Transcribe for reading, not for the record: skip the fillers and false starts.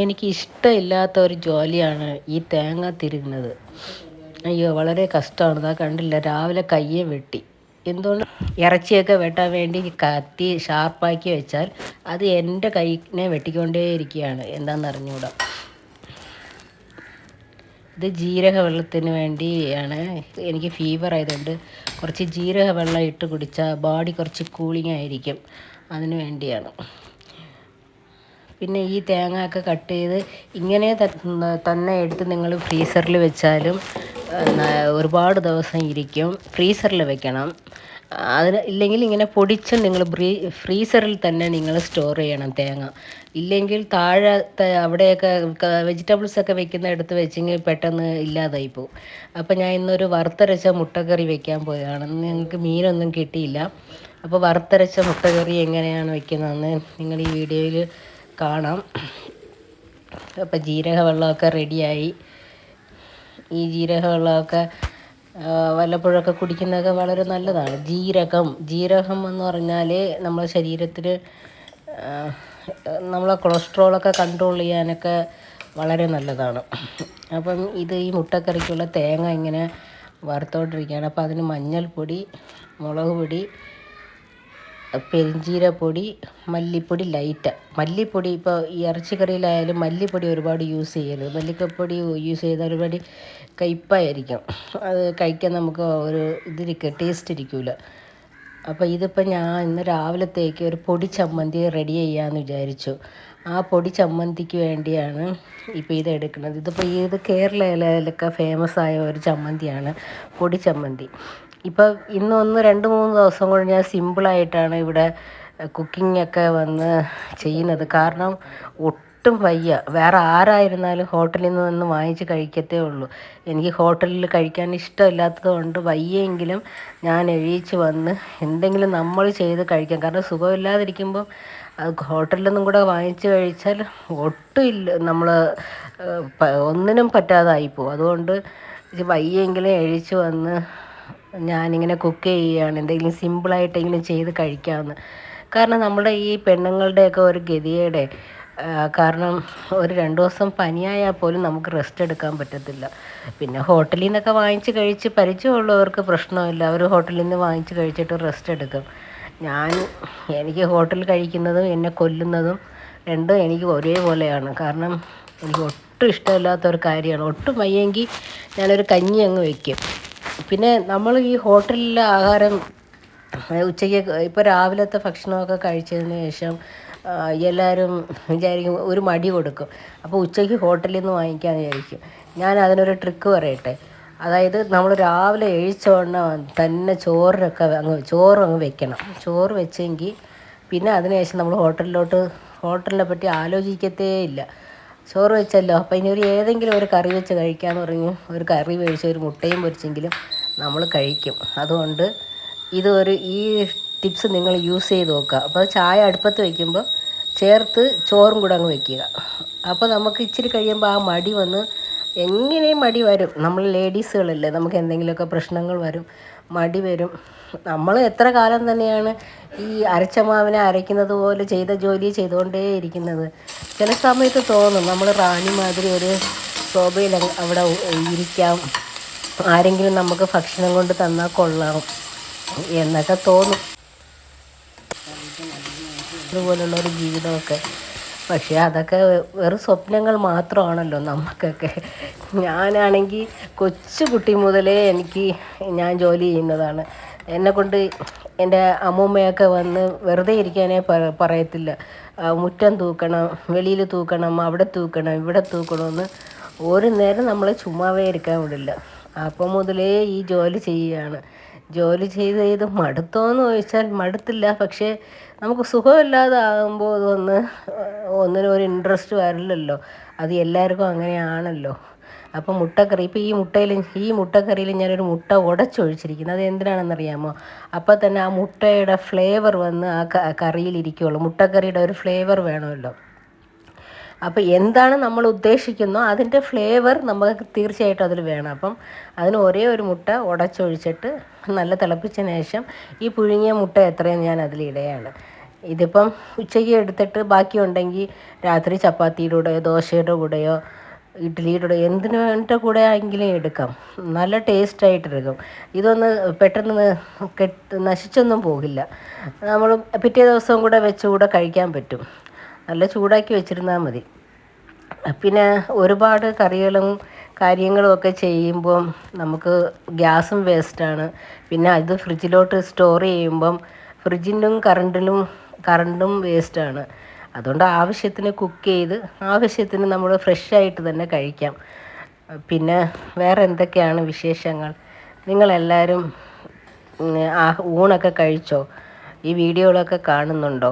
എനിക്ക് ഇഷ്ടമില്ലാത്ത ഒരു ജോലിയാണ് ഈ തേങ്ങ തിരുകുന്നത്. അയ്യോ, വളരെ കഷ്ടമാണ്. ഇതാ കണ്ടില്ല, രാവിലെ കയ്യെ വെട്ടി. എന്തുകൊണ്ട് ഇറച്ചിയൊക്കെ വെട്ടാൻ വേണ്ടി കത്തി ഷാർപ്പാക്കി വെച്ചാൽ അത് എൻ്റെ കൈനെ വെട്ടിക്കൊണ്ടേയിരിക്കുകയാണ്. എന്താണെന്ന് അറിഞ്ഞുകൂടാ. ഇത് ജീരക വെള്ളത്തിന് വേണ്ടിയാണ്. എനിക്ക് ഫീവർ ആയതുകൊണ്ട് കുറച്ച് ജീരക വെള്ളം ഇട്ട് കുടിച്ചാൽ ബോഡി കുറച്ച് കൂളിംഗ് ആയിരിക്കും. അതിന് വേണ്ടിയാണ്. പിന്നെ ഈ തേങ്ങ ഒക്കെ കട്ട് ചെയ്ത് ഇങ്ങനെ തന്നെ എടുത്ത് നിങ്ങൾ ഫ്രീസറിൽ വെച്ചാലും ഒരുപാട് ദിവസം ഇരിക്കും. ഫ്രീസറിൽ വെക്കണം. അതിന് ഇല്ലെങ്കിൽ ഇങ്ങനെ പൊടിച്ച് നിങ്ങൾ ഫ്രീസറിൽ തന്നെ നിങ്ങൾ സ്റ്റോർ ചെയ്യണം തേങ്ങ. ഇല്ലെങ്കിൽ താഴത്തെ അവിടെയൊക്കെ വെജിറ്റബിൾസൊക്കെ വെക്കുന്ന എടുത്ത് വെച്ചെങ്കിൽ പെട്ടെന്ന് ഇല്ലാതായി പോകും. അപ്പോൾ ഞാൻ ഇന്നൊരു വറുത്തരച്ച മുട്ടക്കറി വെക്കാൻ പോയതാണ്. ഞങ്ങൾക്ക് മീനൊന്നും കിട്ടിയില്ല. അപ്പോൾ വറുത്തരച്ച മുട്ടക്കറി എങ്ങനെയാണ് വെക്കുന്നതെന്ന് നിങ്ങൾ ഈ വീഡിയോയിൽ കാണാം. അപ്പം ജീരക വെള്ളമൊക്കെ റെഡിയായി. ഈ ജീരക വെള്ളമൊക്കെ വല്ലപ്പോഴൊക്കെ കുടിക്കുന്നതൊക്കെ വളരെ നല്ലതാണ്. ജീരകം എന്ന് പറഞ്ഞാൽ നമ്മുടെ ശരീരത്തിൽ നമ്മളെ കൊളസ്ട്രോളൊക്കെ കൺട്രോൾ ചെയ്യാനൊക്കെ വളരെ നല്ലതാണ്. അപ്പം ഈ മുട്ടക്കറിക്കുള്ള തേങ്ങ ഇങ്ങനെ വറുത്തോണ്ടിരിക്കുകയാണ്. അപ്പോൾ അതിന് മഞ്ഞൾപ്പൊടി, മുളക് പൊടി, പെരിഞ്ചീരപ്പൊടി, മല്ലിപ്പൊടി ലൈറ്റ്. മല്ലിപ്പൊടി ഇപ്പോൾ ഈ ഇറച്ചിക്കറിയിലായാലും മല്ലിപ്പൊടി ഒരുപാട് യൂസ് ചെയ്യരുത്. മല്ലിപ്പൊടി യൂസ് ചെയ്താൽ ഒരുപാട് കയ്പ്പായിരിക്കും. അത് കഴിക്കാൻ നമുക്ക് ഒരു ടേസ്റ്റ് ഇരിക്കില്ല. അപ്പോൾ ഇതിപ്പോൾ ഞാൻ ഇന്ന് രാവിലത്തേക്ക് ഒരു പൊടി ചമ്മന്തി റെഡി ചെയ്യാമെന്ന് വിചാരിച്ചു. ആ പൊടി ചമ്മന്തിക്ക് വേണ്ടിയാണ് ഇപ്പോൾ ഇത് എടുക്കുന്നത്. ഇത് കേരളയിലൊക്കെ ഫേമസ് ആയ ഒരു ചമ്മന്തിയാണ് പൊടി ചമ്മന്തി. ഇപ്പോൾ ഇന്ന് 1-2-3 ദിവസം കൊണ്ട് ഞാൻ സിമ്പിളായിട്ടാണ് ഇവിടെ കുക്കിങ്ങൊക്കെ വന്ന് ചെയ്യുന്നത്. കാരണം ഒട്ടും വയ്യ. വേറെ ആരായിരുന്നാലും ഹോട്ടലിൽ നിന്ന് വന്ന് വാങ്ങിച്ച് കഴിക്കത്തേ ഉള്ളൂ. എനിക്ക് ഹോട്ടലിൽ കഴിക്കാൻ ഇഷ്ടമില്ലാത്തത് കൊണ്ട് വയ്യെങ്കിലും ഞാൻ എഴുതിച്ച് വന്ന് എന്തെങ്കിലും നമ്മൾ ചെയ്ത് കഴിക്കാം. കാരണം സുഖമില്ലാതിരിക്കുമ്പം അത് ഹോട്ടലിലൊന്നും കൂടെ വാങ്ങിച്ച് കഴിച്ചാൽ ഒട്ടും ഇല്ല, നമ്മൾ ഒന്നിനും പറ്റാതായിപ്പോവും. അതുകൊണ്ട് വയ്യെങ്കിലും എഴുതിച്ച് വന്ന് ഞാനിങ്ങനെ കുക്ക് ചെയ്യുകയാണ്. എന്തെങ്കിലും സിമ്പിളായിട്ടെങ്കിലും ചെയ്ത് കഴിക്കാമെന്ന്. കാരണം നമ്മുടെ ഈ പെണ്ണുങ്ങളുടെയൊക്കെ ഒരു ഗതികേടെ കാരണം ഒരു 2 ദിവസം പനിയായാൽ പോലും നമുക്ക് റെസ്റ്റ് എടുക്കാൻ പറ്റത്തില്ല. പിന്നെ ഹോട്ടലിൽ നിന്നൊക്കെ വാങ്ങിച്ച് കഴിച്ച് പരിചയമുള്ളവർക്ക് പ്രശ്നമില്ല. അവർ ഹോട്ടലിൽ നിന്ന് വാങ്ങിച്ച് കഴിച്ചിട്ട് റെസ്റ്റ് എടുക്കും. എനിക്ക് ഹോട്ടലിൽ കഴിക്കുന്നതും എന്നെ കൊല്ലുന്നതും രണ്ടും എനിക്ക് ഒരേപോലെയാണ്. കാരണം എനിക്ക് ഒട്ടും ഇഷ്ടമില്ലാത്ത ഒരു കാര്യമാണ്. ഒട്ടും വയ്യെങ്കിൽ ഞാനൊരു കഞ്ഞി അങ്ങ് വയ്ക്കും. പിന്നെ നമ്മൾ ഈ ഹോട്ടലിലെ ആഹാരം ഉച്ചയ്ക്ക് ഇപ്പോൾ രാവിലത്തെ ഭക്ഷണമൊക്കെ കഴിച്ചതിന് ശേഷം എല്ലാവരും വിചാരിക്കും, ഒരു മടി കൊടുക്കും. അപ്പോൾ ഉച്ചയ്ക്ക് ഹോട്ടലിൽ നിന്ന് വാങ്ങിക്കാമെന്ന് വിചാരിക്കും. ഞാൻ അതിനൊരു ട്രിക്ക് പറയട്ടെ. അതായത് നമ്മൾ രാവിലെ എഴുന്നേറ്റോണം തന്നെ ചോറ് അങ്ങ് വെക്കണം. ചോറ് വെച്ചെങ്കിൽ പിന്നെ അതിനുശേഷം നമ്മൾ ഹോട്ടലിനെ പറ്റി ആലോചിക്കത്തേ ഇല്ല. ചോറ് വെച്ചല്ലോ, അപ്പോൾ ഇനി ഏതെങ്കിലും ഒരു കറി വെച്ച് കഴിക്കാമെന്ന് പറഞ്ഞ് ഒരു കറി മേടിച്ച് ഒരു മുട്ടയും പൊരിച്ചെങ്കിലും നമ്മൾ കഴിക്കും. അതുകൊണ്ട് ഈ ടിപ്സ് നിങ്ങൾ യൂസ് ചെയ്ത് നോക്കുക. അപ്പോൾ ചായ അടുപ്പത്ത് വയ്ക്കുമ്പോൾ ചേർത്ത് ചോറും കൂടെ അങ്ങ് വയ്ക്കുക. അപ്പോൾ നമുക്ക് ഇച്ചിരി കഴിയുമ്പോൾ ആ മടി വന്ന് എങ്ങനെയും മടി വരും. നമ്മൾ ലേഡീസുകളല്ലേ, നമുക്ക് എന്തെങ്കിലുമൊക്കെ പ്രശ്നങ്ങൾ വരും, മടി വരും. നമ്മൾ എത്ര കാലം തന്നെയാണ് ഈ അരച്ച മാവിനെ അരയ്ക്കുന്നത് പോലെ ചെയ്ത ജോലി ചെയ്തുകൊണ്ടേ ഇരിക്കുന്നത്. ചില സമയത്ത് തോന്നും നമ്മൾ റാണി മാതിരി ഒരു ശോഭയിൽ അവിടെ ഇരിക്കാം, ആരെങ്കിലും നമുക്ക് ഭക്ഷണം കൊണ്ട് തന്നാൽ കൊള്ളാം എന്നൊക്കെ തോന്നും. അതുപോലുള്ളൊരു ജീവിതമൊക്കെ. പക്ഷേ അതൊക്കെ വെറും സ്വപ്നങ്ങൾ മാത്രമാണല്ലോ നമുക്കൊക്കെ. ഞാനാണെങ്കിൽ കൊച്ചു കുട്ടി മുതലേ ഞാൻ ജോലി ചെയ്യുന്നതാണ്. എന്നെക്കൊണ്ട് എൻ്റെ അമ്മൂമ്മയൊക്കെ വന്ന് വെറുതെ ഇരിക്കാനേ പറയത്തില്ല. മുറ്റം തൂക്കണം, വെളിയിൽ തൂക്കണം, അവിടെ തൂക്കണം, ഇവിടെ തൂക്കണമെന്ന് ഒരു നേരം നമ്മളെ ചുമ്മാവേ ഇരിക്കാൻ വിടില്ല. അപ്പം മുതലേ ഈ ജോലി ചെയ്യുകയാണ്. ജോലി ചെയ്ത് മടുത്തോയെന്ന് ചോദിച്ചാൽ മടുത്തില്ല. പക്ഷേ നമുക്ക് സുഖമില്ലാതെ ആകുമ്പോൾ ഒന്നിനും ഒരു ഇൻട്രസ്റ്റ് വരില്ലല്ലോ. അത് എല്ലാവർക്കും അങ്ങനെയാണല്ലോ. അപ്പം മുട്ടക്കറി, ഇപ്പോൾ ഈ മുട്ടക്കറിയിൽ ഞാനൊരു മുട്ട ഉടച്ചൊഴിച്ചിരിക്കുന്നത്. അത് എന്തിനാണെന്നറിയാമോ? അപ്പോൾ തന്നെ ആ മുട്ടയുടെ ഫ്ലേവർ വന്ന് ആ കറിയിലിരിക്കുകയുള്ളൂ. മുട്ടക്കറിയുടെ ഒരു ഫ്ലേവർ വേണമല്ലോ. അപ്പോൾ എന്താണ് നമ്മൾ ഉദ്ദേശിക്കുന്നോ അതിൻ്റെ ഫ്ലേവർ നമുക്ക് തീർച്ചയായിട്ടും അതിൽ വേണം. അപ്പം അതിന് ഒരേ ഒരു മുട്ട ഉടച്ചൊഴിച്ചിട്ട് നല്ല തിളപ്പിച്ചതിന് ശേഷം ഈ പുഴുങ്ങിയ മുട്ട എത്രയും ഞാൻ അതിലിടുകയാണ്. ഇതിപ്പം ഉച്ചയ്ക്ക് എടുത്തിട്ട് ബാക്കിയുണ്ടെങ്കിൽ രാത്രി ചപ്പാത്തിയുടെ കൂടെയോ ദോശയുടെ കൂടെയോ ഇഡ്ഡലിയുടെ കൂടെ എന്തിൻ്റെ കൂടെ ആയെങ്കിലും എടുക്കാം. നല്ല ടേസ്റ്റായിട്ടെടുക്കും. ഇതൊന്ന് പെട്ടെന്ന് നശിച്ചൊന്നും പോകില്ല. നമ്മൾ പിറ്റേ ദിവസവും കൂടെ വെച്ച് കൂടെ കഴിക്കാൻ പറ്റും. നല്ല ചൂടാക്കി വെച്ചിരുന്നാൽ മതി. പിന്നെ ഒരുപാട് കറികളും കാര്യങ്ങളും ഒക്കെ ചെയ്യുമ്പം നമുക്ക് ഗ്യാസും വേസ്റ്റാണ്. പിന്നെ അത് ഫ്രിഡ്ജിലോട്ട് സ്റ്റോർ ചെയ്യുമ്പം ഫ്രിഡ്ജിനും കറണ്ടും വേസ്റ്റാണ്. അതുകൊണ്ട് ആവശ്യത്തിന് കുക്ക് ചെയ്ത് ആവശ്യത്തിന് നമ്മൾ ഫ്രഷായിട്ട് തന്നെ കഴിക്കാം. പിന്നെ വേറെ എന്തൊക്കെയാണ് വിശേഷങ്ങൾ? നിങ്ങളെല്ലാവരും ഊണൊക്കെ കഴിച്ചോ? ഈ വീഡിയോകളൊക്കെ കാണുന്നുണ്ടോ?